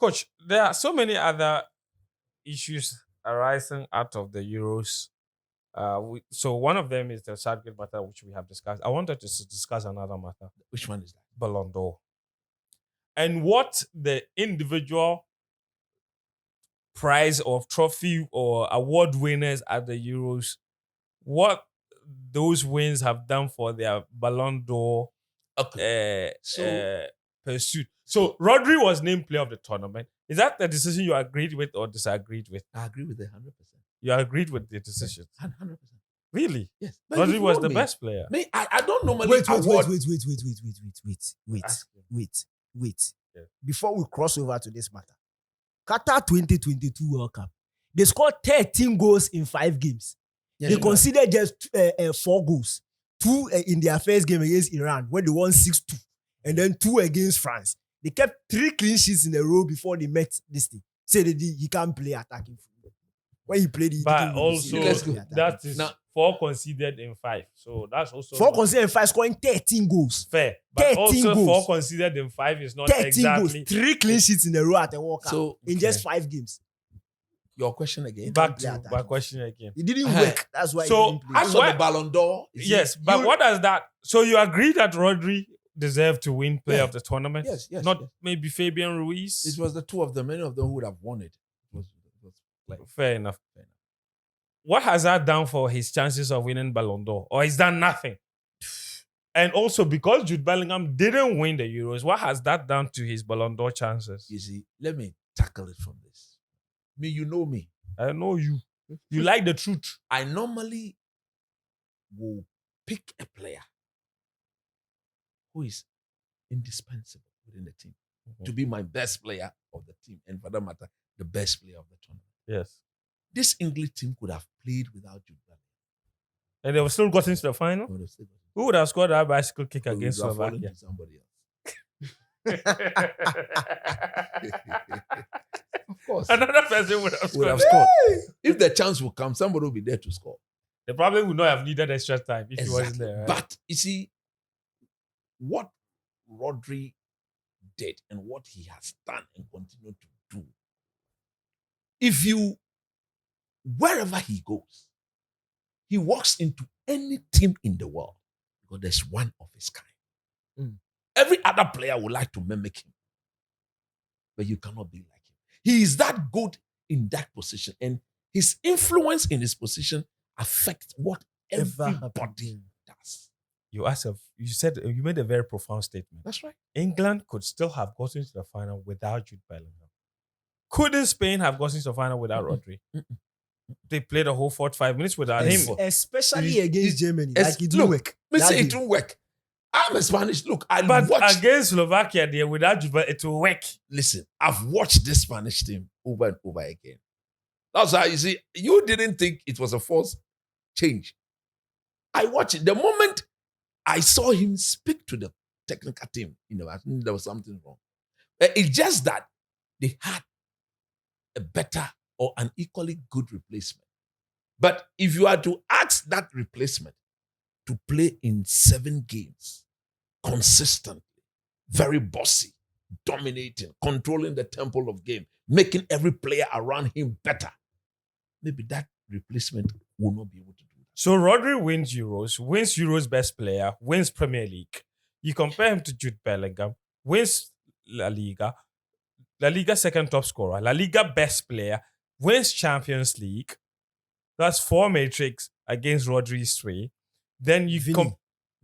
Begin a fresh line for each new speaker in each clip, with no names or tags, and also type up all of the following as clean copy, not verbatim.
Coach, there are so many other issues arising out of the Euros. So one of them is the Southgate matter, which we have discussed. I wanted to discuss another matter.
Which one is that?
Ballon d'Or. And what the individual prize of trophy or award winners at the Euros, what those wins have done for their Ballon d'Or pursuit. So Rodri was named player of the tournament. Is that the decision you agreed with or disagreed with?
I agree with it 100%.
You agreed with the decision?
100%.
Really?
Yes.
Rodri was the best player.
I don't normally award...
Wait.
Yeah.
Before we cross over to this matter, Qatar 2022 World Cup, they scored 13 goals in 5 games.
Yes,
They considered just 4 goals. 2 in their first game against Iran, where they won 6-2. And then 2 against France. They kept 3 clean sheets in a row before they met this thing. Said he can't play attacking football. When he played, he
But
didn't really
also, that is
Now,
4 conceded in 5. So that's also
4 conceded in 5, scoring 13 goals.
fair. But
13
also
goals.
4 conceded in 5 is not
13
exactly.
goals. 3 clean sheets in a row at a World Cup.
So,
in just 5 games.
your question again?
Back
play
to
attacking.
my question again.
It didn't work. That's why
So,
he didn't play.
As for
Why-
the Ballon d'Or,
Yes, but what does that? So you agree that Rodri deserved to win player
Yeah.
of the tournament?
Yes.
Not
yes.
maybe Fabian Ruiz.
It was the two of them. Many of them would have won it. It was like,
Fair enough. What has that done for his chances of winning Ballon d'Or? Or is that nothing? And also, because Jude Bellingham didn't win the Euros, what has that done to his Ballon d'Or chances?
you see, let me tackle it from this. You know me.
I know you. You like the truth.
I normally will pick a player who is indispensable within the team to be my best player of the team, and for that matter, the best player of the tournament.
Yes.
This English team could have played without Jude Bellingham.
And they were still got into the final?
They would have still got it.
Who would have scored that bicycle kick
They would
against
have fallen
Slovakia?
to somebody else. Of course.
Another person would have
Would
scored.
have scored. If the chance will come, somebody will be there to score.
They probably would not have needed extra time if he wasn't there. Right?
But you see, what Rodri did and what he has done and continue to do, if you, wherever he goes, he walks into any team in the world because there's one of his kind. Every other player would like to mimic him, but you cannot be like him. He is that good in that position, and his influence in his position affects what everybody does.
You made a very profound statement.
That's right.
England could still have gotten to the final without Jude Bellingham. Couldn't Spain have gotten to the final without Rodri? They played a whole 45 minutes without him.
Especially against Germany.
It's-
Like it didn't
look,
work.
Me
That
say
game.
it won't work. I'm a Spanish. Look, I
But
watched.
against Slovakia, there without Jude Bellingham, it will work.
Listen, I've watched this Spanish team over and over again. That's how you see. You didn't think it was a false change. I watched it. The moment I saw him speak to the technical team, I think there was something wrong. It's just that they had a better or an equally good replacement. But if you are to ask that replacement to play in 7 games consistently, very bossy, dominating, controlling the tempo of game, making every player around him better, maybe that replacement will not be able to do that.
So Rodri wins Euros best player, wins Premier League. You compare him to Jude Bellingham, wins La Liga second top scorer, La Liga best player, wins Champions League. That's 4 matrix against Rodri's 3. Then you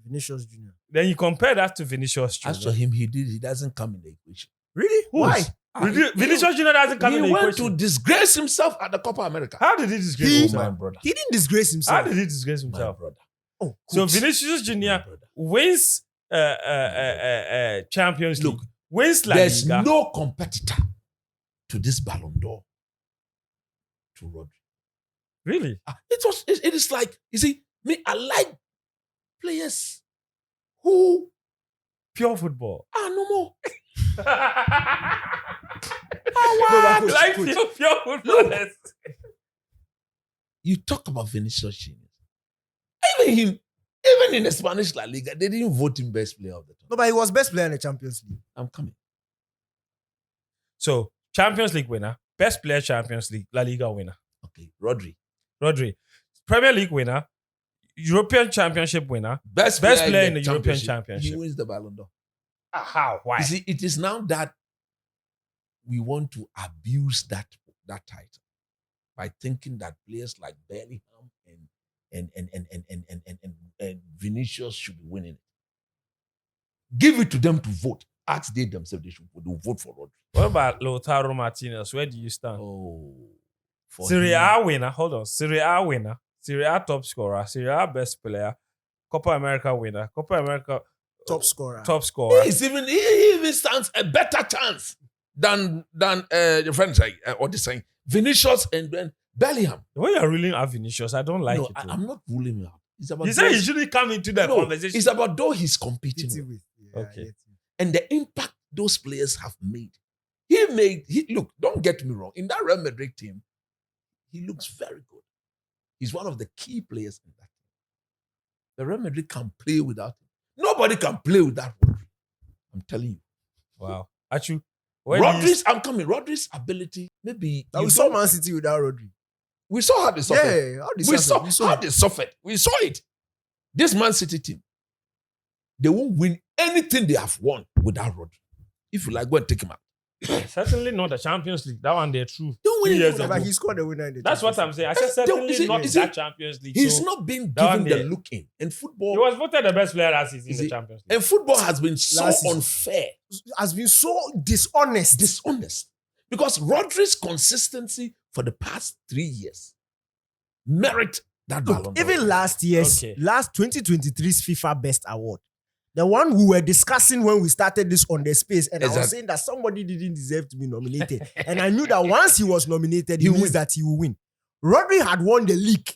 Vinicius Jr.
Then you compare that to Vinicius Jr.
As for him, he doesn't come in the equation.
Really? Why?
Vinicius Jr. doesn't come in the
He went
equation.
to disgrace himself at the Copa America.
How did he disgrace
My
himself?
brother.
He didn't disgrace
How
himself.
did he disgrace
My
himself?
brother.
Oh,
So
coach.
Vinicius Jr.
My brother.
wins Champions League,
Look,
wins La
There's
Liga.
no competitor to this Ballon d'Or to Rodri.
Really?
It is like, you see, I like players who
Pure football.
are no more.
but coach,
Like
coach.
pure footballers.
You talk about Vinicius Junior. Even in the Spanish La Liga, they didn't vote him best player of the
No,
tournament.
but he was best player in the Champions League.
I'm coming.
So Champions League winner, best player Champions League, La Liga winner.
Okay, Rodri.
Premier League winner, European Championship winner,
Best
player in the European
He
Championship.
wins the Ballon d'Or.
How? Why?
You see, it is now that we want to abuse that title by thinking that players like Bellingham and Vinicius should be winning it. Give it to them to vote. Ask they themselves they should vote for Rodri.
What about Lautaro Martinez? Where do you stand?
Oh,
Serie A winner. Hold on. Serie A winner. Serie A top scorer. Serie A best player. Copa America winner. Copa America
Top scorer.
top scorer.
he even stands a better chance than your friend say or the saying Vinicius and then Bellingham.
When you're ruling out Vinicius, I don't like
No,
it.
I'm not ruling him out. It's about
You say he shouldn't come into the conversation.
It's about though he's competing
Pity
with,
with. Yeah,
Okay.
I get you.
and the impact those players have made. Look, don't get me wrong. In that Real Madrid team, he looks very good. He's one of the key players in that team. The Real Madrid can play without him. Nobody can play without Rodri. I'm telling you.
Wow. Achu, where do you
Rodri's ability, maybe
Now, we
you
saw
don't-
Man City without Rodri.
we saw how they suffered.
Yeah, how they
We
suffered.
saw how they suffered. We saw it. This Man City team, they won't win anything they have won without Rodri. If you like, go and take him out.
certainly not the Champions League. That one they're true.
Don't win
2 years
anything
ago.
But he scored the winner in the
That's what I'm
Champions
saying. I said certainly
Is it-
not
is
that
it-
Champions League.
He's
So
not been
that one
given the
there.
look in. And football,
he was voted the best player last season in
Is
the
it-
Champions League.
and football has been so
Last season.
unfair,
League. Has been so dishonest.
dishonest. Because Rodri's consistency for the past 3 years merit that
Look,
Ballon d'Or.
even last year's,
Okay.
last 2023's FIFA Best Award, the one we were discussing when we started this on the space, and I was
Exactly.
saying that somebody didn't deserve to be nominated. And I knew that once he was nominated,
He
he means
win.
that he will win. Rodri had won the league,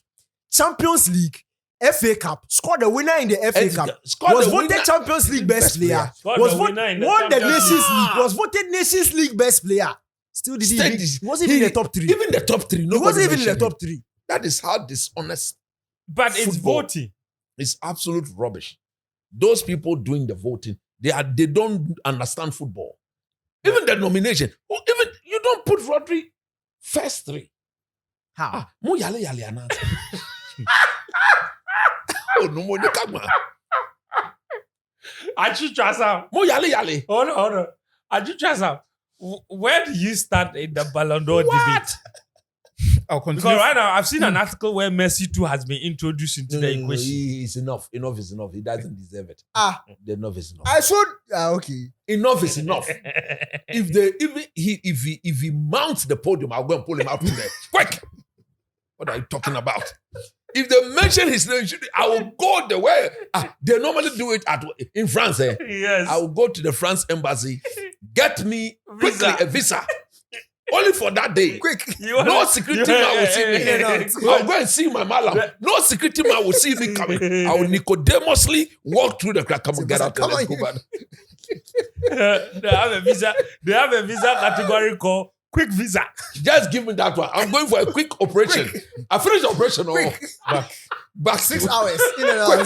Champions League, FA Cup, scored the winner in the FA
And
Cup,
scored
was
the
voted
winner-
Champions League best player,
Scored
was
the winner in the
won the
Champions
Nations
League.
League, was voted Nations League best player. Still didn't
Still
even,
dis-
he wasn't even in the top three.
Even the top three.
He
nobody
wasn't even in the
mentioned him.
top three.
That is how dishonest.
But it's
Football.
voting.
It's absolute rubbish. Those people doing the voting, they don't understand football. Even the nomination, even you don't put Rodri first three.
How?
Mo yale announce. Oh no, mo come on.
Achu Trasa.
Mo yale.
Hold on. Achu Trasa. Where do you stand in the Ballon d'Or debate?
I'll
Because
continue.
right now I've seen an article where Messi too has been introduced into the equation.
It's enough. Enough is enough. He doesn't deserve it. The enough is enough.
I showed. Okay.
Enough is enough. If he mounts the podium, I'll go and pull him out from there. Quick! What are you talking about? If they mention his name, I will go the way they normally do it in France.
Yes.
I will go to the France embassy, get me quickly
Visa.
a visa, only for that day.
Quick.
No security man will see me.
yeah.
I'll go and see my Mallam. No security man will see me coming. I will Nicodemously walk through the crack. Come on, get out.
Come
Let's
on.
go back.
They have a visa. They have a visa category called quick visa.
Just give me that one. I'm going for a quick operation. I finish the operation. Back
6 hours. In and out.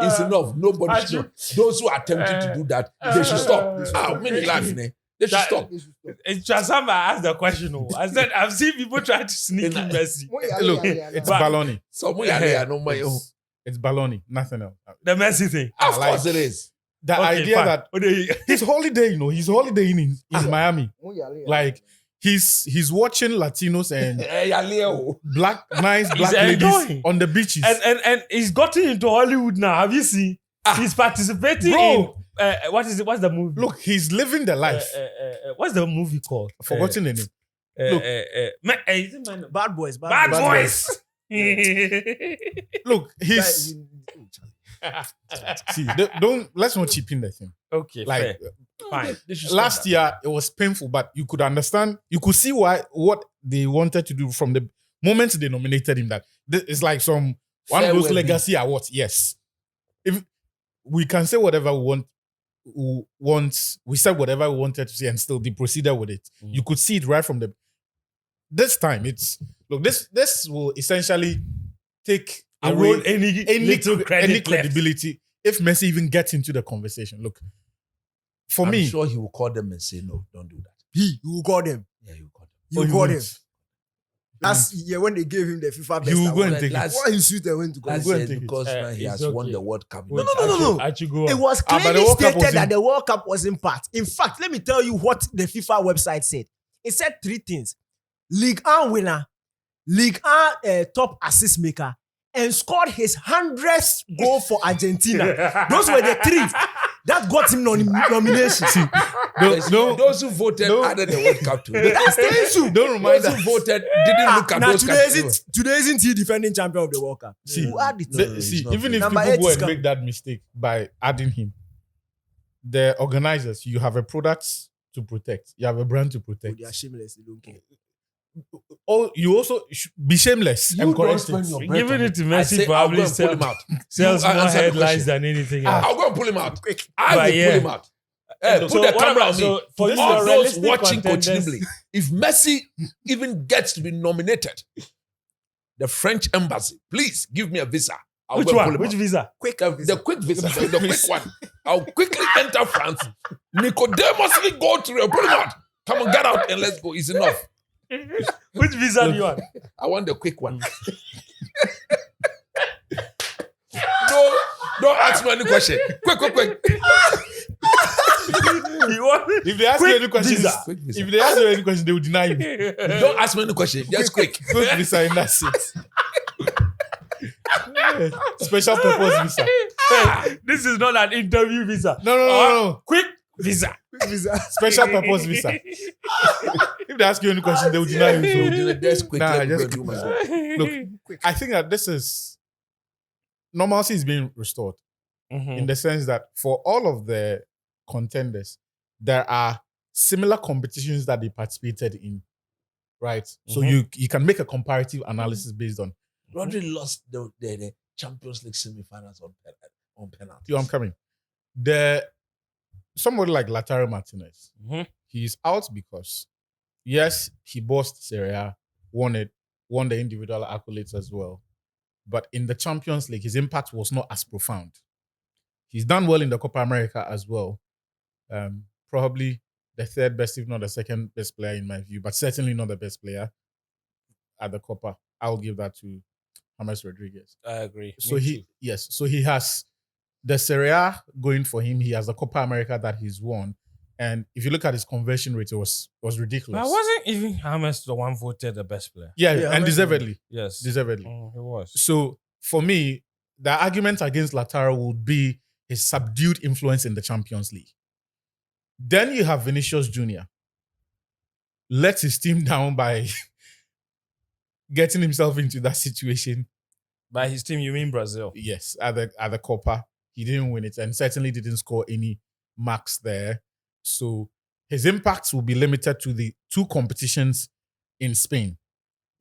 It's enough. Nobody should know. Those who are attempting to do that, they should stop. Many life, ne? They should stop.
It's Trasamba asked the question. I said, I've seen people try to sneak in Messi.
Look, it's
But-
Ballon.
It's
It's Ballon, nothing else.
The Messi thing.
Of course it is.
The
Okay,
idea
fine.
that he's holidaying, he's holidaying in Miami. Like he's watching Latinos and nice black ladies
enjoying.
on the beaches.
And he's gotten into Hollywood now. Have you seen? He's participating
Bro.
in what is it? What's the movie?
Look, he's living the life.
What's the movie called?
Forgotten the name. Look.
Is it Man-
Bad boys.
Bad Boys.
Look, he's see. Don't let's not cheapen the thing.
Okay,
Like
fair. Fine.
last year, it was painful, but you could understand. You could see what they wanted to do from the moment they nominated him. That it's like one
Fair
of those
well-being.
legacy awards. Yes, if we can say whatever we want, we said whatever we wanted to say, and still they proceeded with it. You could see it right from the. This time, this will essentially take away
Erode any little credit
any
left.
credibility if Messi even gets into the conversation. Look, For
I'm
me,
sure he will call them and say, no, don't do that.
He will call them.
Yeah, he will call them.
You
you
call
won't.
him. Last year when they gave him the FIFA best
You will go and
award,
take it.
Last-
why he suit and went to go?
Last
go and
year,
take it.
because man, he
It's
has won
okay.
the World Cup.
Wait,
No.
I should go on.
It was
but the
clearly
World Cup was
stated that
in-
the World Cup wasn't part. In fact, let me tell you what the FIFA website said. It said 3 things: League 1 winner, League 1 top assist maker, and scored his 100th goal for Argentina. Those were the 3 that got him nomination.
Those who voted added the World Cup to it.
That's the issue.
Don't remind
Those who
us.
voted didn't look at
Now
those
today isn't he defending champion of the World Cup?
See,
Who added it?
No,
See,
it's not
even
fair.
if
Number
people
8
go
is
and
coming.
make that mistake by adding him, the organizers, you have a product to protect. You have a brand to
Oh,
protect.
they are shameless. They don't care.
Oh, you also be shameless
You
and
don't
correct
spend
it.
your breath
Giving
on
it to
I
Messi
say, I'll
probably
go and pull him out.
sells
You
more
answer the
headlines
question.
than anything else.
I'll go and pull him out. I
But
will
yeah.
pull him out. Hey, put
So
the
what
camera
about-
on me.
so for
For
this
all
your
those
realistic
watching Coach
contenders-
Nimbly, if Messi even gets to be nominated, the French embassy, please give me a visa. I'll
Which
go and
one?
pull him
Which
out.
visa?
The quick visa, the quick one. I'll quickly enter France. Nicodemusly go through and pull him out. Come on, get out and let's go. It's enough.
Which visa do you want?
I want the quick one. No, don't ask me any question. Quick.
You want
If they ask you
Quick
any questions,
visa.
Quick visa.
if they ask you any questions, they will deny you.
Don't ask me any question. Just quick.
Quick visa in that seat. Special purpose visa.
This is not an interview visa.
No.
Quick visa.
Special purpose visa. If they ask you any question, they will deny you. So,
Just quick.
Nah,
Let me
just
go do my job.
look, I think that this is normalcy is being restored in the sense that for all of the contenders, there are similar competitions that they participated in, right? So you can make a comparative analysis based on.
Rodri lost the Champions League semi-finals on penalty.
I'm coming. Somebody like Lautaro Martinez, he's out because yes, he bossed Serie A, won the individual accolades as well. But in the Champions League, his impact was not as profound. He's done well in the Copa America as well. Probably the 3rd best, if not the 2nd best player in my view, but certainly not the best player at the Copa. I'll give that to James Rodriguez.
I agree.
So he has the Serie A going for him. He has the Copa America that he's won. And if you look at his conversion rate, it was ridiculous.
But wasn't even James the one voted the best player?
Yeah,
Yeah,
and
James
deservedly.
Yes.
Deservedly.
It was.
So for me, the argument against Lautaro would be his subdued influence in the Champions League. Then you have Vinicius Jr. Let his team down by getting himself into that situation.
By his team, you mean Brazil?
Yes, at the Copa, he didn't win it and certainly didn't score any marks there. So his impacts will be limited to the 2 competitions in Spain,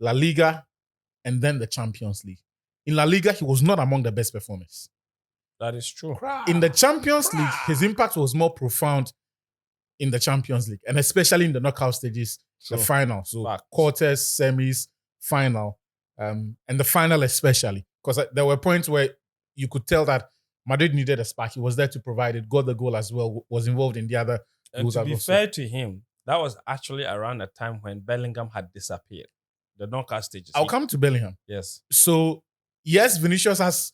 La Liga and then the Champions League. In La Liga, he was not among the best performers.
That is true.
In the Champions League, his impact was more profound in the Champions League, and especially in the knockout stages, the final. So
Facts.
quarters, semis, final, and the final especially. Because there were points where you could tell that Madrid needed a spark. He was there to provide it, got the goal as well, was involved in the other
And
goals
to
as
be
well. So-
fair to him, that was actually around the time when Bellingham had disappeared. The knockout stages.
I'll come to Bellingham.
Yes.
So, yes, Vinicius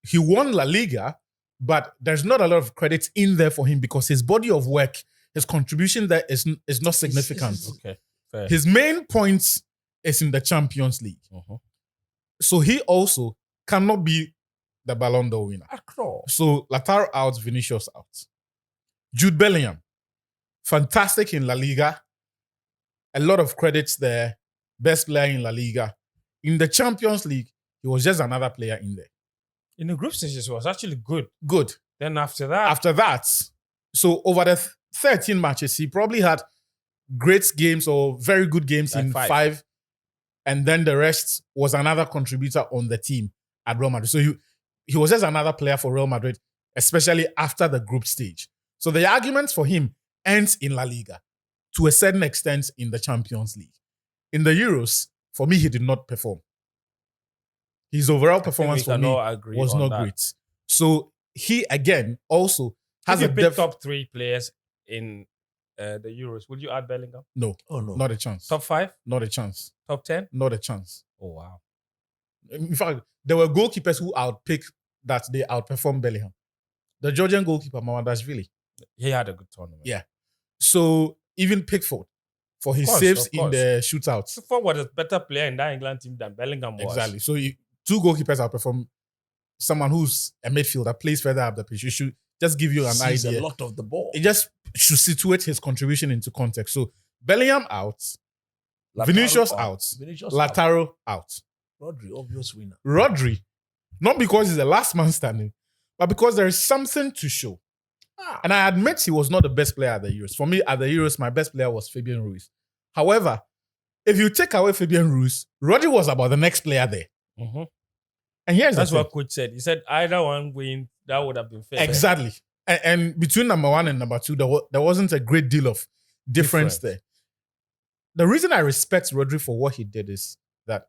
he won La Liga, but there's not a lot of credit in there for him because his body of work, his contribution there is not significant.
Okay. Fair.
His main points is in the Champions League. So he also cannot be the Ballon d'Or winner. So Lautaro out, Vinicius out. Jude Bellingham, fantastic in La Liga. A lot of credits there. Best player in La Liga. In the Champions League, he was just another player in there.
In the group stages, it was actually good.
Good.
Then after that,
After that, so over the 13 matches, he probably had great games or very good games
Like
in
five.
5. And then the rest was another contributor on the team at Real Madrid. So he was just another player for Real Madrid, especially after the group stage. So the arguments for him ends in La Liga, to a certain extent in the Champions League. In the Euros, for me, he did not perform. His overall performance
we
for
can
me
all agree
was
on
not
that.
great. So he, again, also
If you pick top 3 players in the Euros, would you add Bellingham?
No,
Oh no.
not a chance.
Top 5?
Not a chance.
Top 10?
Not a chance.
Oh, wow.
In fact, there were goalkeepers who outpicked that they outperformed Bellingham. The Georgian goalkeeper, Mamadashvili.
He had a good tournament.
Yeah. So even Pickford, for his
Of course,
saves
of
in
course.
the shootouts.
Pickford was a better player in that England team than Bellingham was.
Exactly. So 2 goalkeepers outperform someone who's a midfielder, plays further up the pitch. It should just give you an
Sees
idea.
a lot of the ball.
It just should situate his contribution into context. So Bellingham out,
Lautaro
Vinicius out,
Vinicius
Lautaro out.
Rodri, obvious winner.
Rodri, not because he's the last man standing, but because there is something to show. And I admit he was not the best player at the Euros. For me, at the Euros, my best player was Fabian Ruiz. However, if you take away Fabian Ruiz, Rodri was about the next player there.
Mhm.
And here's
That's
the
what coach said. He said either one win, that would have been fair.
thing. Exactly. And between number 1 and number 2, there wasn't a great deal of difference there. The reason I respect Rodri for what he did is that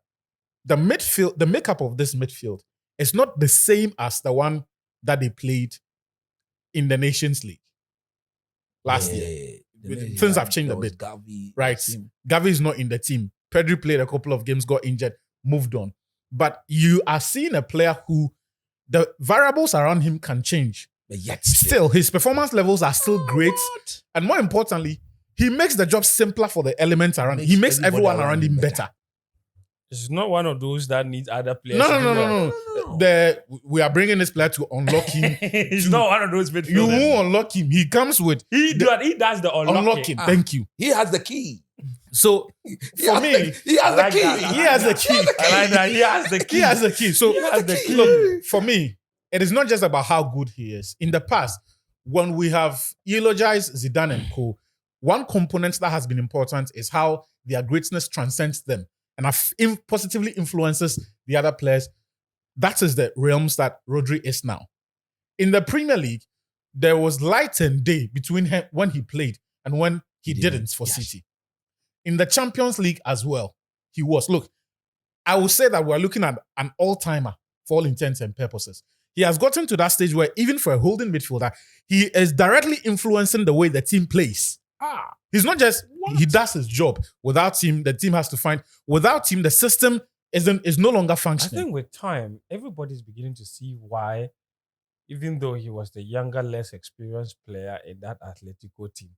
the makeup of this midfield is not the same as the one that they played in the Nations League last year. Things have changed a bit.
Gavi,
Right. Gavi is not in the team. Pedri played a couple of games, got injured, moved on. But you are seeing a player who the variables around him can change.
But yet
Still, his performance levels are still great.
What?
And more importantly, he makes the job simpler for the elements around him. He makes
Makes
everyone around him better.
It's not one of those that needs other players.
No,
to
no,
do
no,
well.
no, no. We are bringing this player to unlock him.
He's not one of those
You
midfielders.
won't unlock him. He comes with
He does the unlocking.
unlocking. Thank you.
He has the key.
So for me,
He has
I like
the key.
that.
he has the key.
I like that. He has the key.
He has the key. So
He has the key.
look, for me, it is not just about how good he is. In the past, when we have eulogized Zidane and co, one component that has been important is how their greatness transcends them and positively influences the other players. That is the realms that Rodri is now. In the Premier League, there was light and day between him when he played and when he didn't for
Yes.
City. In the Champions League as well, he was. Look, I will say that we're looking at an all-timer for all intents and purposes. He has gotten to that stage where even for a holding midfielder, he is directly influencing the way the team plays. He's not just, he does his job. Without him, the team has to find, without him, the system is no longer
I
functioning.
think with time, everybody's beginning to see why, even though he was the younger, less experienced player in that Atletico team,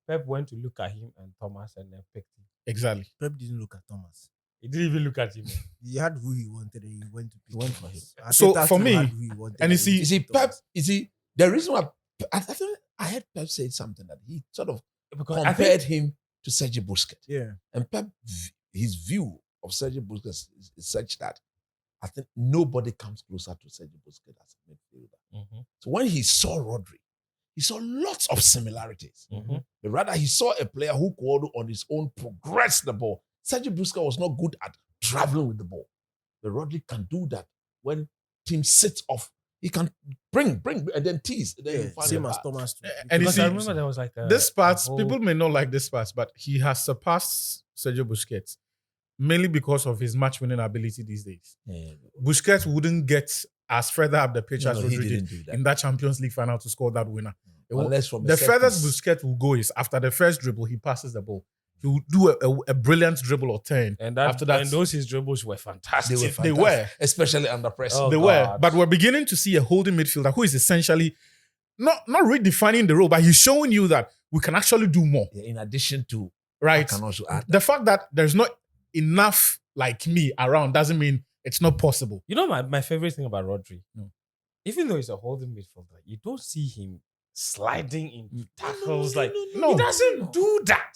Pep went to look at him and Thomas and then picked him.
Exactly.
Pep didn't look at Thomas.
He didn't even look at him.
He had who he wanted and he went to pick.
Went for him.
So,
Arteta
for
too
me,
had who he wanted
and you
he
see-
You see,
picked
Pep,
Thomas.
you see, the reason why I think I heard Pep say something that he sort of
Because I
compared
think
him to Sergio Busquets.
Yeah.
And Pep, his view of Sergio Busquets is such that I think nobody comes closer to Sergio Busquets as a midfielder. So when he saw Rodri, he saw lots of similarities.
Mhm.
But rather, he saw a player who could on his own progress the ball. Sergio Busquets was not good at traveling with the ball. But Rodri can do that when teams sit off. He can bring, and then tease. And then you
Yeah,
find
same
the
as
pass.
Thomas too.
And you
Because
see,
I remember there was like
this part,
a whole-
people may not like this part, but he has surpassed Sergio Busquets mainly because of his match-winning ability these days.
Yeah.
Busquets wouldn't get as further up the pitch as
he
Rodri
didn't
did
do that.
in that Champions League final to score that winner.
Unless from a
The
set
furthest
piece.
Busquets will go is after the first dribble, he passes the ball. He will do a brilliant dribble or turn.
and that,
after that,
and those his dribbles were fantastic.
They were
They
fantastic,
were.
especially under pressure.
Oh,
they were.
God.
But we're beginning to see a holding midfielder who is essentially not redefining the role, but he's showing you that we can actually do more.
Yeah, in addition to, I
Right?
can also add
The fact that there's not enough like me around doesn't mean it's not possible.
You know my favorite thing about Rodri?
No.
Even though he's a holding midfielder, you don't see him sliding into tackles.
no,
like
no,
he
no,
doesn't
no.
do that.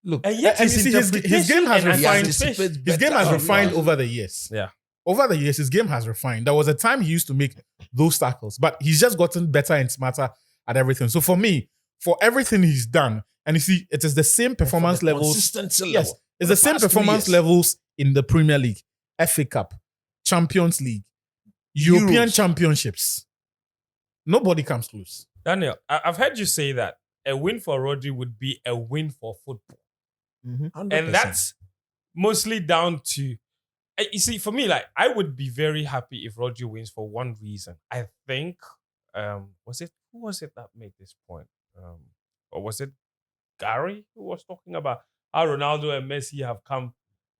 Look,
And yet
And you
his,
see, his game has
interpretation and
refined-
anticipation-
His game has
better.
refined over the years.
Yeah.
Over the years, his game has refined. There was a time he used to make those tackles, but he's just gotten better and smarter at everything. So for me, for everything he's done, and you see, it is the same performance
For the
levels.
consistency
Yes,
level.
it's
For
the same
past 2
performance
years.
levels in the Premier League, FA Cup, Champions League, European
Euros.
Championships. Nobody comes close.
Daniel, I've heard you say that a win for Rodri would be a win for football.
100%.
And that's mostly down to, you see, for me, like, I would be very happy if Rodri wins for one reason. I think, was it who was it that made this point? Or was it Gary who was talking about how Ronaldo and Messi have come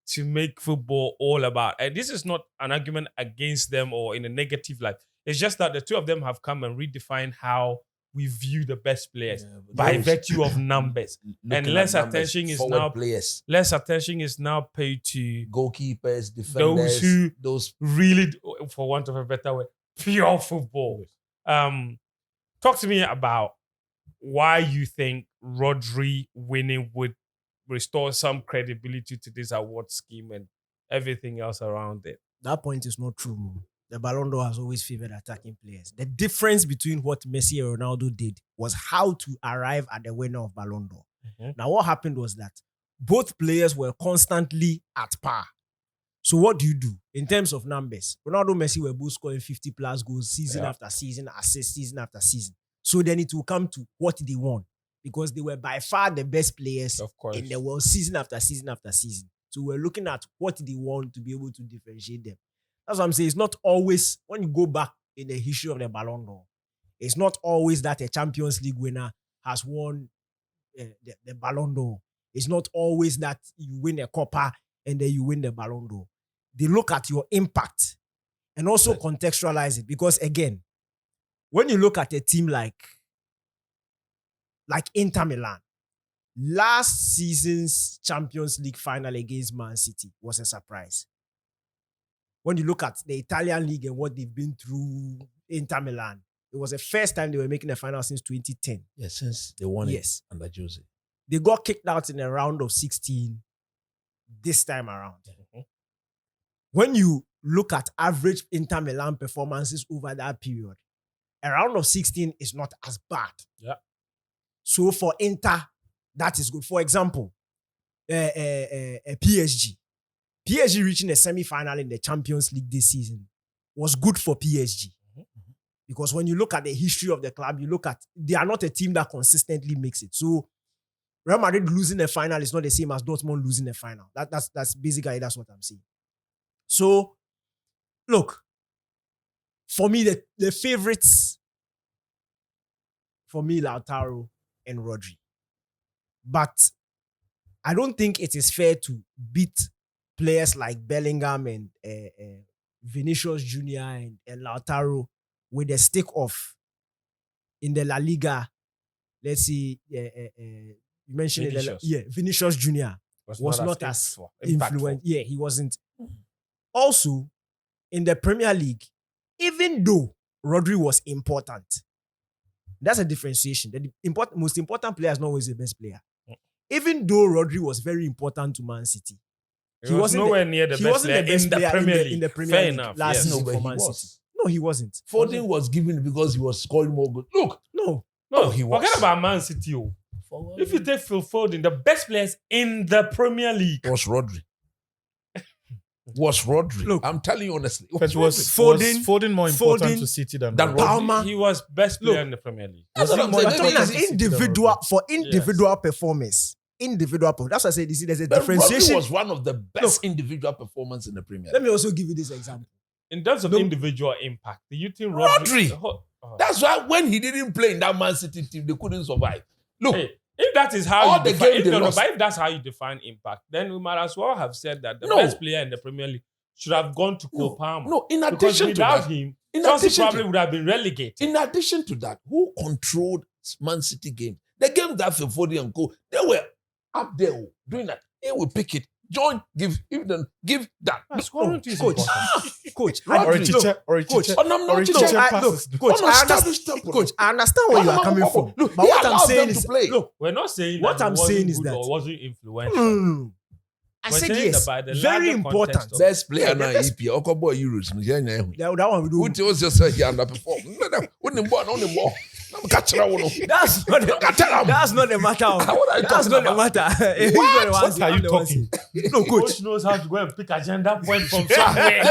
to make football all about? And this is not an argument against them or in a negative light. It's just that the two of them have come and redefined how we view the best players by virtue of numbers. And less attention is now
players,
less attention is now paid to
goalkeepers, defenders,
those really, for want of a better word, pure football. Talk to me about why you think Rodri winning would restore some credibility to this award scheme and everything else around it.
That point is not true, Mo. The Ballon d'Or has always favored attacking players. The difference between what Messi and Ronaldo did was how to arrive at the winner of Ballon d'Or. Now, what happened was that both players were constantly at par. So what do you do in terms of numbers? Ronaldo and Messi were both scoring 50 plus goals season after season, assists season after season. So then it will come to what they won, because they were by far the best players in the world season after season after season. So we're looking at what they want to be able to differentiate them. That's what I'm saying. It's not always, when you go back in the history of the Ballon d'Or, it's not always that a Champions League winner has won the Ballon d'Or. It's not always that you win a Copa and then you win the Ballon d'Or. They look at your impact and also contextualize it. Because again, when you look at a team like Inter Milan, last season's Champions League final against Man City was a surprise. When you look at the Italian league and what they've been through, Inter Milan, it was the first time they were making a final since 2010.
Yes, since they won it under Jose.
They got kicked out in a round of 16 this time around. When you look at average Inter Milan performances over that period, a round of 16 is not as bad.
Yeah.
So for Inter, that is good. For example, PSG reaching a semi-final in the Champions League this season was good for PSG. Because when you look at the history of the club, you look at, they are not a team that consistently makes it. So Real Madrid losing a final is not the same as Dortmund losing a final. That's basically, that's what I'm saying. So, look, for me, the favorites, for me, Lautaro and Rodri. But I don't think it is fair to beat players like Bellingham and Vinicius Jr. and Lautaro with the stick of in the La Liga. Let's see, you mentioned
Vinicius.
Vinicius Jr. was not as influential. Yeah, he wasn't. Also, in the Premier League, even though Rodri was important, that's a differentiation. The most important player is not always the best player. Even though Rodri was very important to Man City,
he wasn't nowhere near the best player in the Premier League.
In the Premier League last season for Man City. No, he wasn't.
Foden was given because he was scoring more goals. Look,
no,
he was.
Forget about Man City. If you take Phil Foden, the best players in the Premier League
was Rodri. Look, I'm telling you honestly.
Was Foden more important to City than
Palmer?
He was best player in the Premier League.
That's what I'm saying.
Individual performance. That's why I say there's a differentiation.
Rodri was one of the best individual performances in the Premier League.
Let me also give you this example.
In terms of individual impact, do you think Rodri?
That's why when he didn't play in that Man City team, they couldn't survive. Look,
if that is how you define, if that's how you define impact, then we might as well have said that the best player in the Premier League should have gone to Cole Palmer.
No, in addition to that,
him, Chelsea probably would have been relegated.
In addition to that, who controlled Man City games? The games that Phil Foden and Co, they were up there doing that. He will pick it. Join, give that. Coach,
I understand where you are coming from.
Look,
but what I'm saying is,
we're not saying
what I'm saying is that
wasn't influential.
I said yes, very important.
Best player now, EP, Okobo Euros.
That one we do.
Who tells you he underperformed? That's
not the matter. That's not the matter.
What are you talking?
No, coach
knows how to go and pick agenda point from somewhere.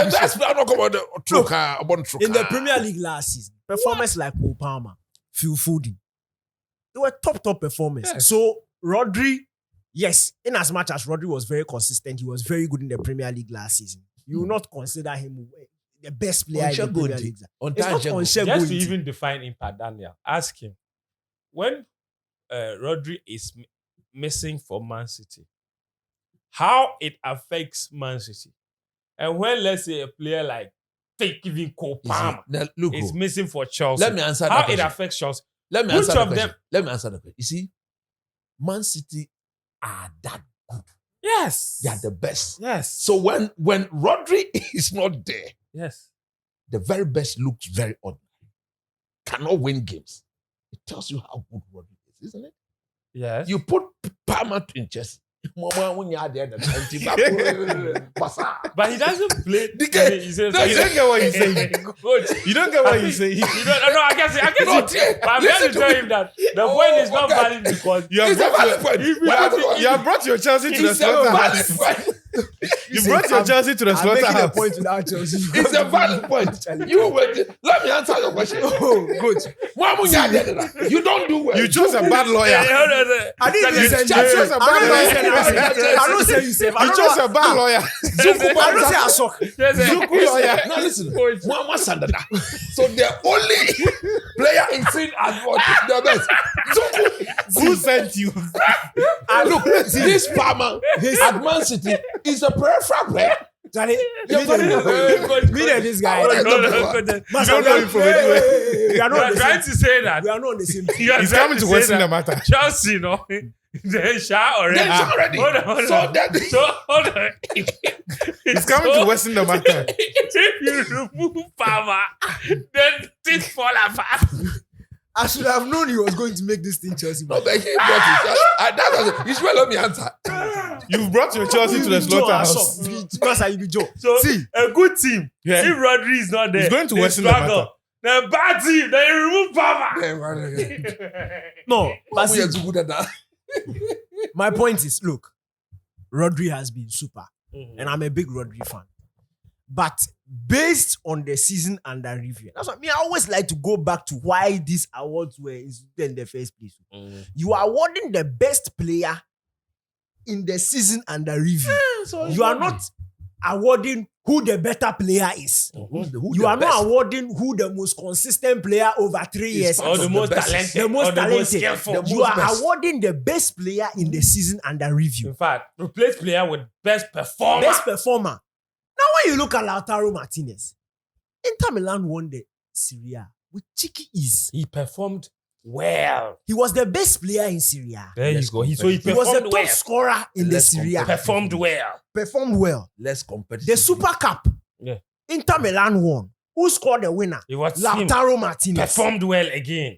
In the Premier League last season, performance like Cole Palmer, Phil Foden, they were top performers. Yes. So Rodri, yes, in as much as Rodri was very consistent, he was very good in the Premier League last season. You will not consider him the best player in the
Onshego
Premier
di.
League.
On
It's not
Onshego.
Onshego.
Just to even define impact, Daniel, ask him when Rodri is missing for Man City, how it affects Man City, and when let's say a player like take even Cole Palmer
Now, look,
is missing for Chelsea,
let me answer that
how it
question.
affects Chelsea.
Let me
Which
answer the
of
question.
them-
Let me answer the question. You see, Man City are that good.
Yes,
They are the best.
yes.
So when Rodri is not there,
Yes.
the very best looks very ordinary. Cannot win games. It tells you how good Rodri is, isn't it?
Yes.
You put Palmer in chess. Mama, when you are there, but
But he doesn't play.
The guy-
he says,
No,
You don't get what he's saying.
Coach,
You don't get what he's saying.
you don't, no, I guess
Not
it.
yet.
But I'm
Listen
going to
to
tell
me.
him that the
Oh,
point is not
okay.
valid because
You have
It's a
brought
valid
your,
point.
If you
What
have-
happened?
you have brought your Chelsea to the
It's a valid
slaughterhouse.
point.
You brought your Chelsea to the
I'm making a
slaughterhouse.
point without Chelsea.
It's a valid point. You wait. Let me answer your question.
Oh, good.
You don't do well.
You chose a bad lawyer.
I didn't even send
You chose a bad lawyer.
I don't say you safe. I
You
don't
chose
know.
a bad lawyer.
I don't say I suck.
Zuku lawyer.
No, listen. Mama Sandada. So the only player in scene as what is the best. Zuku.
Who sent you?
And look, this Palmer at Man City is a peripheral player.
Charlie,
You're
me
funny.
and this guy.
No,
You
Master,
don't know him from anywhere.
we are
You
not
are
on the
trying
same.
to say that.
We are not on the same team.
You are
He's
trying
coming to
say
Western
that
matter.
Chelsea, no, they shot already.
They're already.
Hold on.
So that
So hold on.
He's coming to Western matter.
If you remove Palmer, then things fall apart.
I should have known he was going to make this thing Chelsea.
no, but he brought it. That was you should let me answer.
You've brought your Chelsea to the slaughterhouse.
Master, you be Joe.
So
See,
a good team.
Yeah.
If Rodri is not there,
He's going to
they
Western
struggle. The bad team, they remove Palmer.
no, but
We
see,
are too good at that.
my point is, look, Rodri has been super, and I'm a big Rodri fan. But based on the season under review, that's what I always like to go back to why these awards were instituted in the first place. You are awarding the best player in the season under review. You are not awarding who the better player is. You are not awarding who the most consistent player over 3 years
Or the
is.
most
best.
talented.
The most
or the most
talented.
skillful.
The
You
most
are
best.
awarding the best player in the season under review.
In fact, replace player with best performer.
Best performer. Now, when you look at Lautaro Martinez, Inter Milan won the Serie A with cheeky ease.
He performed well.
He was the best player in Serie A.
There
Let's
you go. He
He was the
performed
top
well.
scorer in the
Let's
Serie A.
compare.
Performed well.
Performed well.
Less competitive.
The Super Cup,
Yeah.
Inter Milan won. Who scored the winner?
It was him.
Lautaro Martinez.
Performed well again.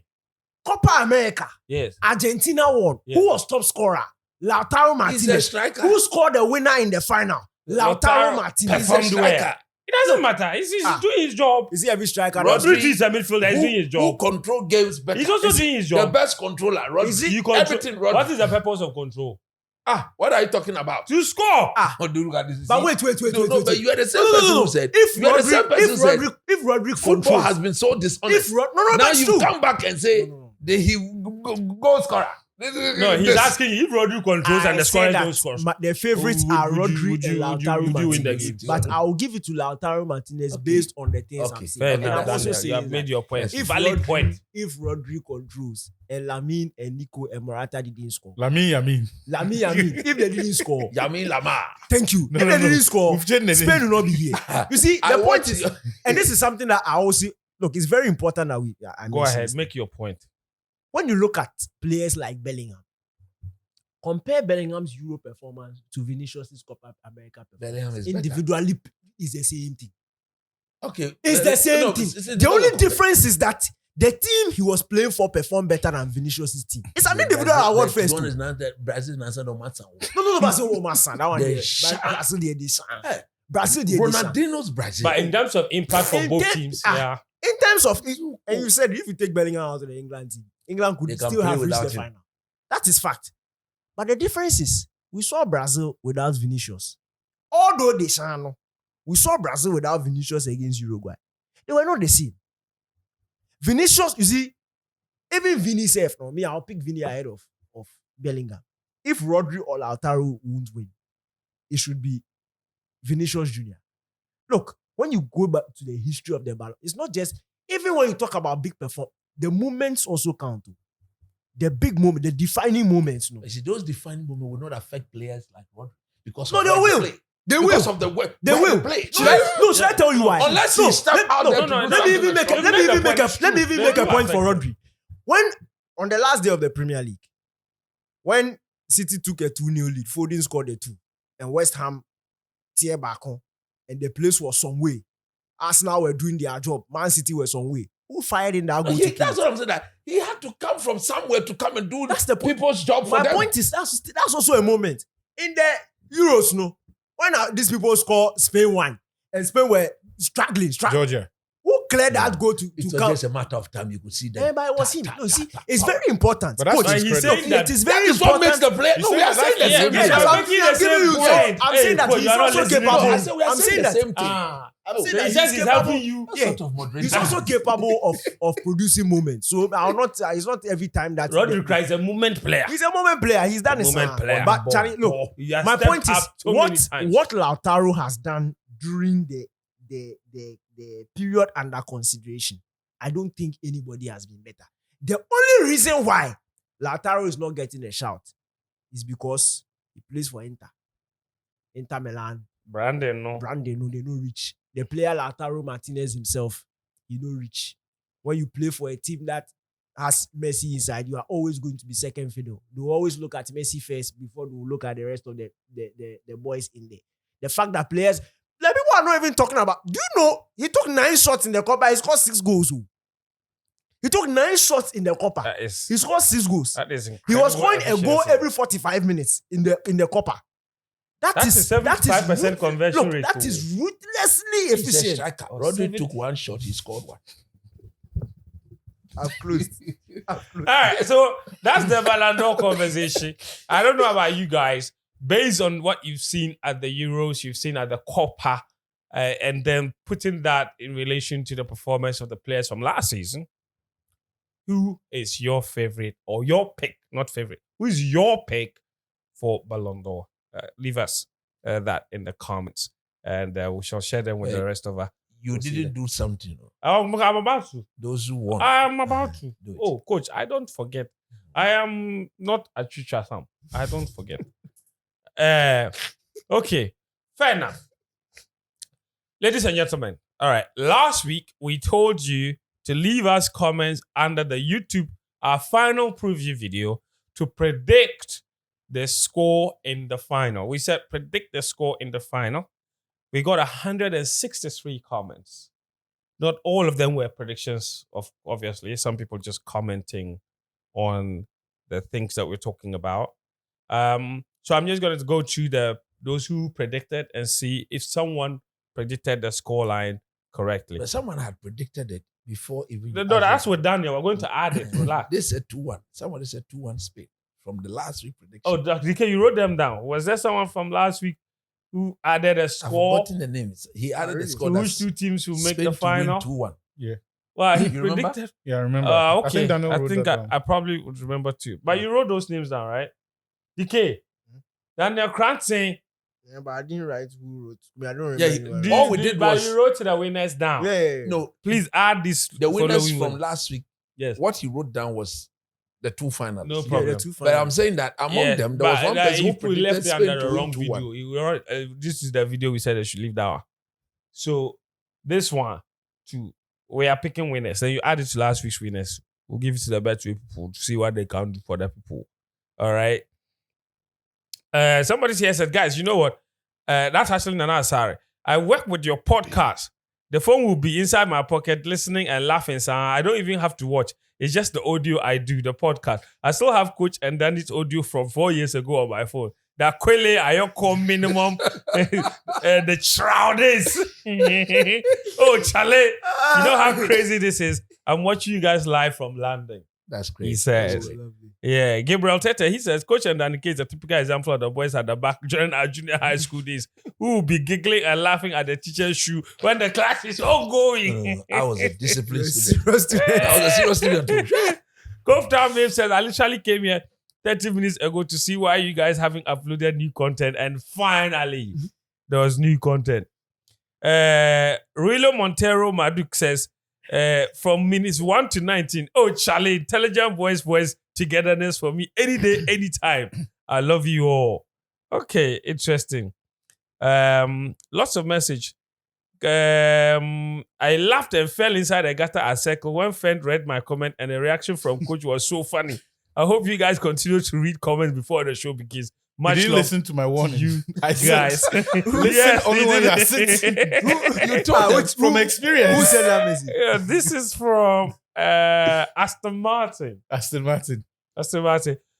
Copa America,
Yes.
Argentina won.
Yeah.
Who was top scorer? Lautaro
He's a
Martinez.
striker.
Who scored the winner in the final? Lautaro Martinez.
He's a
performed
striker.
well. It doesn't matter. He's doing his job.
Is he every striker?
Rodri-
Rodri is a midfielder. He's doing his
Who
job.
control games better?
He's also
Is
doing his
the
job.
best controller. Rodri.
Is he-
You control-
Everything Rodri.
What is the purpose of control?
What are you talking about?
To score.
Oh, do look at this.
But wait.
No,
wait.
but you are the same
No.
person who said.
If
you are the same person who said.
If Rodri
Football
controls,
has been so dishonest.
no,
now
that's
you
true.
come back and say
No.
he goal scorer.
No, he's asking if Rodri controls and the scorer don't score.
The favorites
Would
are
you-
Rodri
would you-
and
would you-
Lautaro
would you win the
Martinez.
game?
But I will give it to Lautaro Martinez
Okay.
based on the things
Okay.
I'm saying.
Fair
And
enough,
I'm also
Daniel. You
saying
have made
that
your point.
if
Valid
Rodri,
point.
if Rodri controls and Lamine and Nico and Morata didn't score,
Lamine.
Lamine, if they didn't score,
Yamin Lamar.
thank you.
No,
if
no,
they
no.
didn't score,
We've changed the
Spain
name.
will not be here. You see,
I
the point
want
is,
to-
and this is something that I also look. It's very important that I
Go
mention
ahead.
this.
Make your point.
When you look at players like Bellingham, compare Bellingham's Euro performance to Vinicius' Copa America performance.
Bellingham is better.
Individually, is the same thing.
Okay.
It's the same
No,
thing.
it's
The only
different.
difference is that the team he was playing for performed better than Vinicius' team. It's an individual award first.
One
too.
is not that Brazil answer no matter.
No, Brazil won my son. That one
They
there.
shot.
Brazil did this.
Hey,
Brazil did this.
Ronaldinho's Brazil.
But in terms of impact for
In
both
ter-
teams,
ah,
yeah.
In terms of, and you said if you take Bellingham out of the England team, England could
They can
still
play
have reached the
without him.
final. That is fact. But the difference is, we saw Brazil without Vinicius. Although they shine, we saw Brazil without Vinicius against Uruguay. They were not the same. Vinicius, you see, even Vini safe, no, me, I'll pick Vini ahead of Bellingham. If Rodri or Lautaro won't win, it should be Vinicius Jr. Look, when you go back to the history of the Ballon, it's not just, even when you talk about big performance, the moments also count. The big moment, the defining moments. No,
You see, those defining moments will not affect players like Rodri because
No,
of
they
where
will.
play.
they
Because
will.
of the way
They
where
will.
play.
Should I tell you why?
Unless
No,
he step
let-
out
no,
there
no,
to
no,
do
Let me
something
even make a,
strong.
let me even make a, let me even
They
make a
will
point for
affect
Rodri. When on the last day of the Premier League, when City took a 2-0 lead, Foden scored a 2, and West Ham tear back on, and the place was some way. Arsenal were doing their job. Man City were some way. Who fired in that goal? to kill
That's
it?
what I'm saying. That he had to come from somewhere to come and do
That's the point.
people's job for
My
them.
point is that's also a moment in the Euros. No, when these people score Spain won, and Spain were struggling.
Georgia.
Who cleared that goal to
It was
count?
just a matter of time. You could see them.
But it was him.
Ta,
No,
ta,
see,
ta,
it's
ta.
very important.
But that's
Coach,
his
he's
credit.
saying that
it is
That
very
is what makes
important.
the player.
You
No,
say
we are
that
saying the
that's-
same
yeah,
thing.
Yes,
I'm
I'm
making the
giving
same
you.
point.
I'm
Hey,
saying that
coach,
he's
you are not
also
listening.
capable.
I said we are
I'm
saying
saying
the
that.
same thing.
I'm saying
He
that
says he's
capable.
helping you.
Yeah.
Sort of moderation.
He's also capable of producing moments. So I'll not. It's not every time that
Rodri cries a moment player.
he's a moment player. He's done
A
his
moment player.
But Charlie, look,
He has
my
stepped
point is
up so many
what
times.
Lautaro has done during the period under consideration. I don't think anybody has been better. The only reason why Lautaro is not getting a shout is because he plays for Inter Milan.
Brandon, no.
They no reach. The player Lautaro Martinez himself, he no reach. When you play for a team that has Messi inside, you are always going to be second fiddle. They will always look at Messi first before they will look at the rest of the boys in there. The fact that players, like people are not even talking about. Do you know he took 9 shots in the Copa, he scored 6 goals. Oh. He took 9 shots in the Copa. He scored 6 goals.
That is
He
incredible.
was scoring a goal
efficiency.
every 45 minutes in the Copa.
That's a 75% conversion rate.
That is ruthlessly
He's a
efficient.
striker.
Or
Rodri
70.
took 1 shot. He scored 1.
I've closed.
All right, so that's the Ballon d'Or conversation. I don't know about you guys. Based on what you've seen at the Euros, you've seen at the Copa, and then putting that in relation to the performance of the players from last season, who is your favorite or your pick? Not favorite. Who is your pick for Ballon d'Or? Leave us that in the comments, and we shall share them with the rest of us.
You
We'll see
didn't
that.
do something. No?
I'm about to.
Those who won.
I'm about to.
Do it.
Oh, coach, I don't forget. I am not a Chicha Sam. I don't forget. Okay, fair enough. Ladies and gentlemen, all right. Last week, we told you to leave us comments under the YouTube, our final preview video, to predict the score in the final. We said predict the score in the final. We got 163 comments. Not all of them were predictions, obviously. Some people just commenting on the things that we're talking about. So I'm just going to go through those who predicted and see if someone predicted the scoreline correctly.
But someone had predicted it before even.
No, that's what Daniel. We're going to add it. Relax.
They said 2-1. Somebody said 2-1 Spain from the last week prediction.
Oh, DK, you wrote them down. Was there someone from last week who added a
I've
score?
forgotten the names. He added the
really?
score.
So
That's
which 2 teams will make
Spain
the
to win
final?
2-1.
Well, he
You remember?
predicted.
Yeah, I remember.
Okay.
I think Daniel
I
wrote
think
that down.
I probably would remember too. But you wrote those names down, right? DK. Daniel Cranston.
Yeah, but I didn't write who wrote. I mean, I don't remember.
Yeah,
anyone.
All we did
but
was-
you wrote the winners down.
Yeah.
No,
Please add this.
the winners
following
from
one.
last week,
Yes.
what he wrote down was the 2 finals.
No
Yeah,
problem.
the 2
But I'm
finals.
saying that among
Yeah,
them, there was
but,
one person who
if we
predicted
left it
Spain
under
to
the
win
wrong
2-1.
video. We were, this is the video we said I should leave that one. So this one, we are picking winners. Then you add it to last week's winners. We'll give it to the best people to see what they can do for the people. All right. Somebody here said, guys, you know what? That's actually Nana Asare. I work with your podcast. The phone will be inside my pocket, listening and laughing. So I don't even have to watch. It's just the audio I do, the podcast. I still have Coach and Danny's audio from 4 years ago on my phone. That Kwele Ayoko minimum, the Shrouders. Oh, Charlie, you know how crazy this is? I'm watching you guys live from London.
That's great.
He says, yeah, Gabriel Tete, he says, Coach and Danny K is a typical example of the boys at the back during our junior high school days who will be giggling and laughing at the teacher's shoe when the class is ongoing.
I was a disciplined
Serious
student.
student.
I was a serious student too.
Cove Town Babe says, I literally came here 30 minutes ago to see why you guys haven't uploaded new content, and finally there was new content. Rilo Montero Maduk says, from minutes 1 to 19, oh, Charlie, intelligent voice, togetherness for me any day, anytime. I love you all. Okay, interesting. Lots of message. I laughed and fell inside a gutter at circle when Fent read my comment, and the reaction from coach was so funny. I hope you guys continue to read comments before the show begins. Much
You didn't
love
listen to my warning.
you
I
guys.
Listen only when you are sitting.
You told them
From experience.
Who said that message?
Yeah, this is from Aston Martin.
Aston Martin.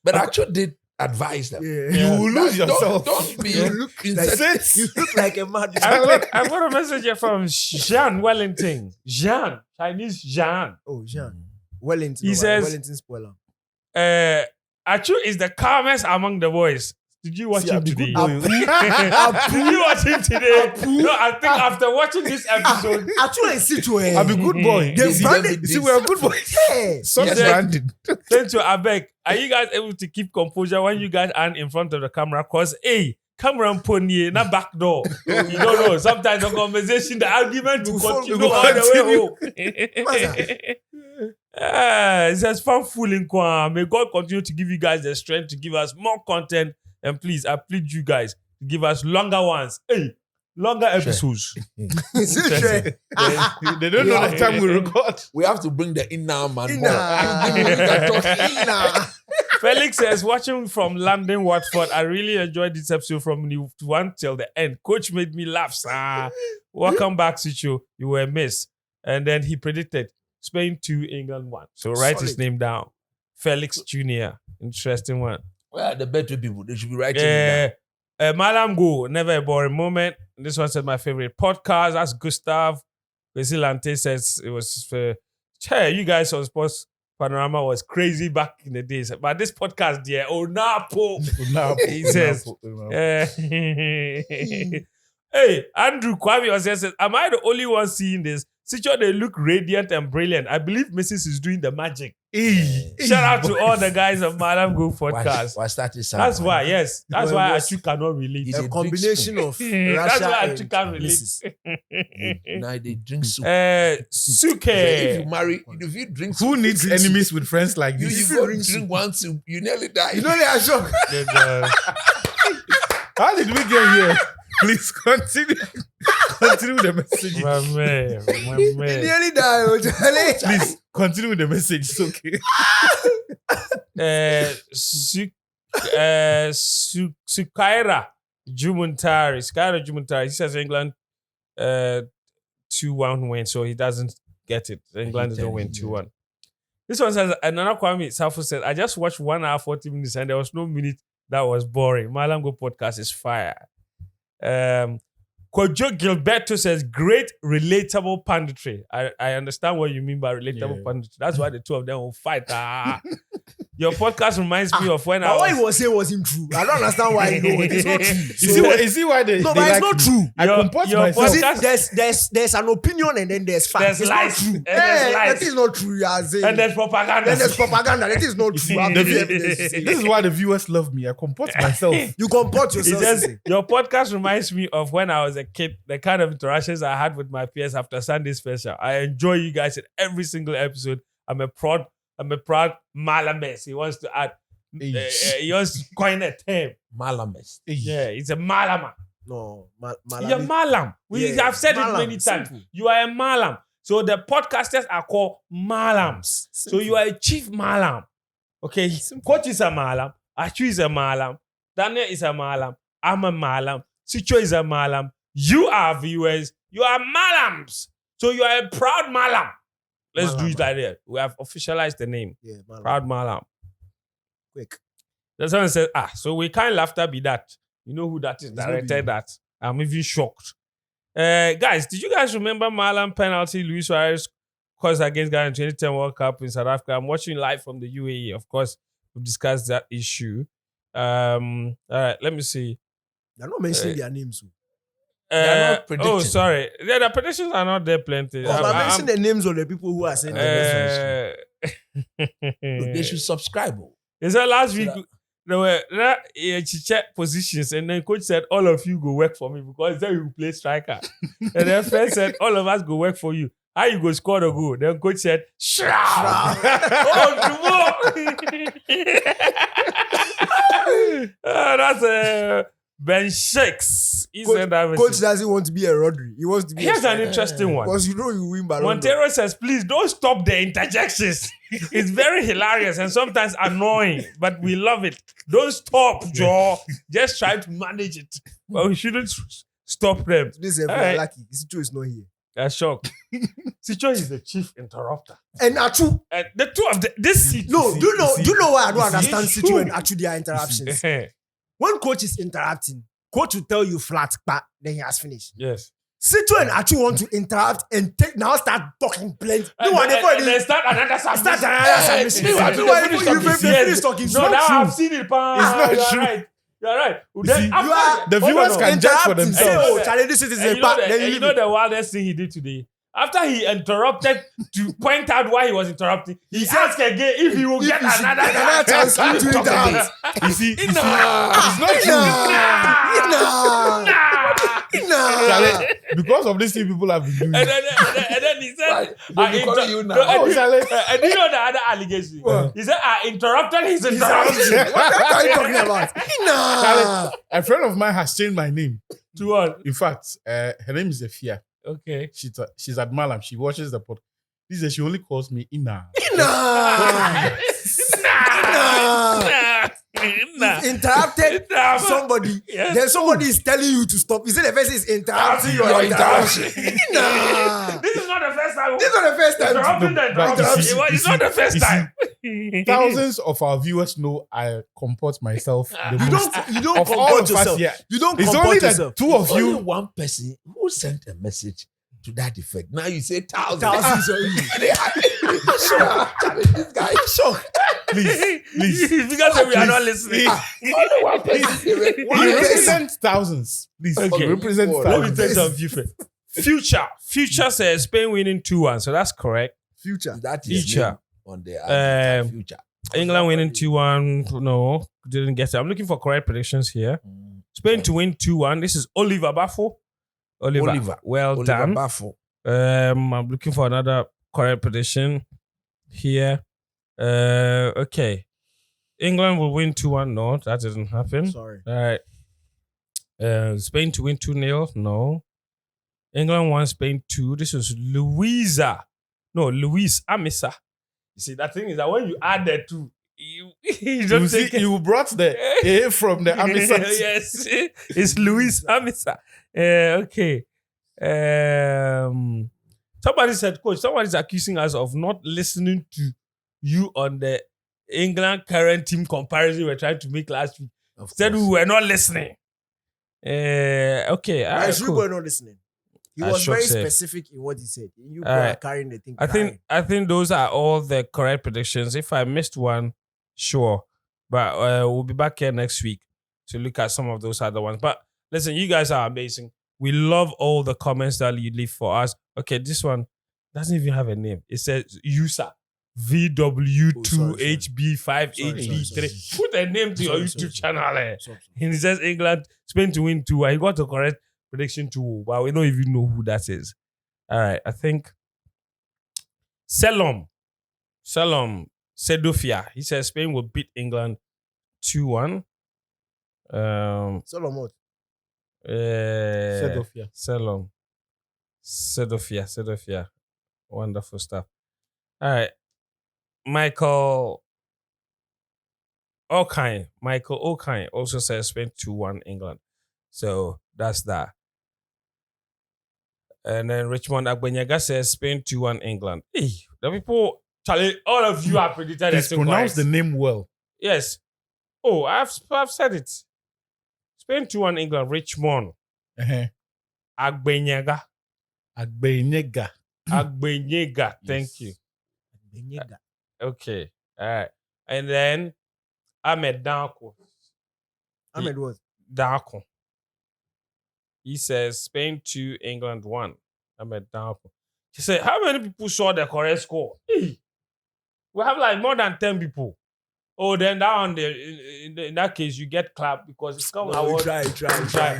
But I actually did advise them.
You will lose yourself.
Don't be
You look like, you look like a mad.
I've got a message here from Jean Wellington. Chinese Jean.
Oh, Jean. Wellington.
He says-
Wellington spoiler.
Achu is the calmest among the boys. Did you watch
See,
him
I'll be
today?
good boy.
Did you watch him today? No, I think after watching this episode,
Actually, situation.
I'll be good boy.
They
see
branded-
them with
See,
this.
we are good boys.
Yeah.
Some
Yes.
branded.
then to Abeg, are you guys able to keep composure when you guys aren't in front of the camera? Cause camera and pony, not back door. You don't know. Sometimes the conversation, the argument will continue all the way home. It says fun fooling. May God continue to give you guys the strength to give us more content. And please, I plead you guys to give us longer ones. Longer episodes.
They don't know the time we record.
We have to bring the inner man.
Nah.
Felix says, watching from London, Watford, I really enjoyed this episode from the 1 till the end. Coach made me laugh, sir. Welcome back, Sicho. You were missed. And then he predicted Spain 2, England 1. So write his
Solid.
name down. Felix Jr. Interesting one.
Where are the better people? They should be writing it down.
Mallam go, never a boring moment. This one said my favorite podcast. That's Gustav. Vesilante says it was, you guys on Sports Panorama was crazy back in the days. But this podcast, yeah, Napo. He says, hey, Andrew Kwame was says, am I the only one seeing this? Sicho, they look radiant and brilliant. I believe Mrs. is doing the magic. Shout out to all the guys of Mallam Go podcast.
Why start this?
That's why, yes. That's
Well,
why
it was-
Achu cannot relate.
It's
A
a
combination of
That's
Russia
why
and
Achu can't relate.
Mrs.
Now they drink soup.
Suke.
If you marry, if you drink soup,
Who needs enemies with friends like
you
this?
go drink one soup, you nearly die.
You know they are shocked.
How did we get here? Please continue. Continue with the message.
My man.
You nearly die. Oh, Charlie.
Please continue with the message. It's okay.
Sukaira Jumuntari. He says England 2-1 win, so he doesn't get it. England don't win 2-1. This one says, Nana Kwame Safo said, I just watched 1 hour 40 minutes and there was no minute that was boring. Mallam Go podcast is fire. Kojo Gilberto says, great relatable punditry. I understand what you mean by relatable punditry. That's why the two of them will fight. Your podcast reminds me of when I
But what he
was...
was saying wasn't true. I don't understand why he know it. It's not true.
You see why they
No,
they
but it's
like
not
me?
true.
I
Your-
comport
your
myself.
podcast-
There's an opinion and then there's facts.
There's
It's
lies.
not true.
And there's lies.
That is not true. You are saying.
And there's propaganda.
Then there's propaganda. That is not true. I have
The-
evidence to say.
This is why the viewers love me. I comport myself.
You comport
He
yourself.
says, your podcast reminds me of when I was a kid, the kind of interactions I had with my peers after Sunday special. I enjoy you guys in every single episode. I'm a proud Malames. He wants to add, he wants to coin a term.
Malamis.
Yeah, he's a Malama.
No,
You're Mallam.
Yeah,
I've said
Mallam,
it many times.
simple.
You are a Mallam. So the podcasters are called Mallams. So you are a chief Mallam. Okay, Coach is a Mallam. Achu is a Mallam. Daniel is a Mallam. I'm a Mallam. Sicho is a Mallam. You are viewers. You are Mallams. So you are a proud Mallam. Let's do it like that. We have officialized the name.
Yeah, Mallam.
Proud Mallam.
Quick.
Then someone says, so we can't laughter be that. You know who that is?
It's not
Directed
me.
that. I'm even shocked. Guys, did you guys remember Mallam penalty Luis Suarez caused against Ghana in 2010 World Cup in South Africa? I'm watching live from the UAE. Of course, we've discussed that issue. All right, let me see.
They're not mentioning their names.
They're not predicting.
Oh, sorry. Yeah, the predictions are not there plenty.
But mention the names of the people who are saying the names.
They should subscribe.
Is that last week? there were check positions, and then coach said, all of you go work for me because then you play striker. And then friend said, all of us go work for you. How you go score the goal? Then coach said, Shroud. That's Ben Shakes. He said that.
Coach doesn't want to be a Rodri. He wants to be.
Here's an interesting one.
Because you win Ballon.
Montero says, please don't stop the interjections. It's very hilarious and sometimes annoying, but we love it. Don't stop, Joe. Just try to manage it. But we shouldn't stop them.
This is
Alright.
lucky. Situ is not here.
That's shock. Sicho is the chief interrupter.
And Achu.
And the two of them, this
No, do you know why I don't
You see,
understand
it's
Situ
true.
and Achu their interruptions?
yes.
When coach is interrupting, coach will tell you flat, but then he has finished. Situ and Achu want to interrupt and now start talking plenty.
And they start another submission.
Start another submission.
Meanwhile,
Meanwhile,
they finish
you
talking.
finish talking.
No, now
true.
I've seen it. Pa.
It's not
You're
true.
right. You're right.
You
Then
see,
after
the viewers can judge for
Interrupting, say,
themselves.
oh, Charlie, this is
And
a
you know,
part.
the,
Then
and
you
you know the wildest thing he did today? After he interrupted to point out why he was interrupting, he asked again if he will get another
chance to
talk
interrupt.
again.
You see, it's
Nah.
not true.
Nah.
Charlie, because of this thing people have been doing.
And then he said,
They be calling you now.
No, and,
Charlie.
and you know the other allegation?
What?
He said, I interrupted his interruption.
What are you talking about? Nah.
Charlie, a friend of mine has changed my name.
To what?
In fact, her name is Efia.
Okay.
She's at Mallam. She watches the pod. This is she only calls me Ina.
Nah.
Nah.
Interrupted
Nah.
somebody.
Yes.
Then somebody is telling you to stop. Is it the person is interrupting
Your
your
interruption.
Nah.
This is not the first time.
This is not the first time.
Interrupting the
but
interruption.
you see-
It's not the first
you see-
time.
Thousands of our viewers know I comport myself the
You
most.
don't
Of all
comport
of us
yourself.
here,
You don't
it's
comport
only that
yourself.
two of
Only
you.
one person who sent a message to that effect. Now you say thousands.
Thousands of you.
This guy is shocked.
Please.
Because we are not listening.
Only one person.
We
One person.
represent thousands. Please,
Okay.
we represent
Let
Let me
thousands.
take some future. Future says Spain winning 2-1, so that's correct.
Future.
That is
Future.
on the future.
England winning 2-1. No, didn't get it. I'm looking for correct predictions here. Spain to win 2-1. This is Oliver Baffo. Oliver. Well
Oliver
done.
Baffo.
I'm looking for another correct prediction here. Okay. England will win 2-1. No, that didn't happen.
Sorry.
All right. Spain to win 2-0. No. England 1, Spain 2. This was Luis Amisa. You see, that thing is that when you add the two, you don't
You see,
take it.
you brought the A from the Amisa.
Yes, it's Luis Amisa. Okay. Somebody said, Coach, somebody's accusing us of not listening to you on the England current team comparison we were trying to make last week.
Of
Said we
course.
were not listening. Okay. All right,
You
cool.
were not listening. He
I
was
should
very
say.
specific in what he said. You
All
were
right.
carrying the thing.
I think those are all the correct predictions. If I missed one, sure. But we'll be back here next week to look at some of those other ones. But listen, you guys are amazing. We love all the comments that you leave for us. Okay, this one doesn't even have a name. It says user VW2HB5HB3. Put a name to your YouTube channel. And it says England, Spain to win 2. He got the correct prediction too, but we don't even know who that is. All right, I think Salom Sedofia. He says Spain will beat England 2-1.
Solomon.
Sedofia. Wonderful stuff. All right. Michael Okine also says Spain 2-1 England. So that's that. And then Richmond Agbenyaga says Spain 2-1 England. Hey, the people, Charlie, all of you are predicted.
Please pronounce the name well.
Yes. Oh, I've said it. Spain 2-1 England. Richmond
Uh-huh.
Agbenyaga.
Agbenyaga.
Agbenyaga. Thank you. Okay. All right. And then Ahmed Danko.
Ahmed what?
Danko. He says Spain 2, England 1. Ahmed Danko. He said, how many people saw the correct score? Hey, we have like more than 10 people. Oh, then that one there, in that case, you get clapped because it's come
No,
award.
try.
You
Because
try.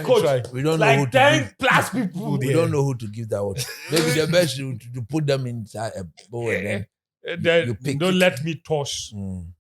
Coach,
We don't know
like
who to
10 plus people.
We don't know who to give that award. Maybe the best to put them inside a bowl and then
Then
you pick.
don't let me toss.
Mm.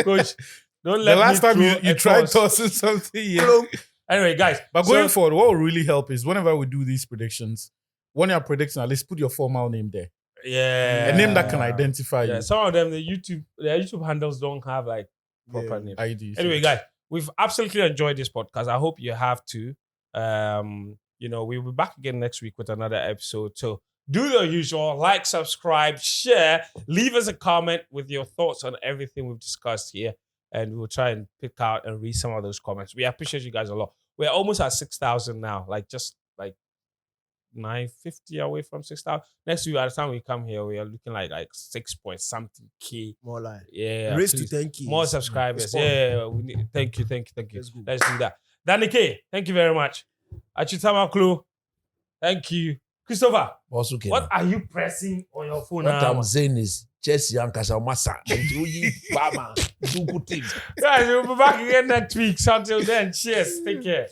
Coach, don't let
The last
me
time
throw
you
a
tried
toss.
tossing something, yeah.
Anyway, guys.
But going
so-
forward, what will really help is whenever we do these predictions, when you're predicting, at least put your formal name there.
Yeah.
A name that can identify
Yeah,
you.
some of them, their YouTube handles don't have like proper names.
IDs.
Anyway, guys, we've absolutely enjoyed this podcast. I hope you have too. We'll be back again next week with another episode. So do the usual, like, subscribe, share, leave us a comment with your thoughts on everything we've discussed here. And we'll try and pick out and read some of those comments. We appreciate you guys a lot. We're almost at 6,000 now, like just like 950 away from 6,000. Next week, by the time we come here, we are looking like 6 point something K.
More like
Yeah.
raise to
please.
10K.
More subscribers.
Respond.
Yeah. We need, thank you.
Let's go.
Let's do that. Danny K, thank you very much. Achitama Klu, thank you. Christopher,
Also, can
what are you pressing on your phone
what
now?
I'm saying is Chelsea and Casamassa. Two good teams.
Guys, we'll be back again next week. So until then, cheers. Take care.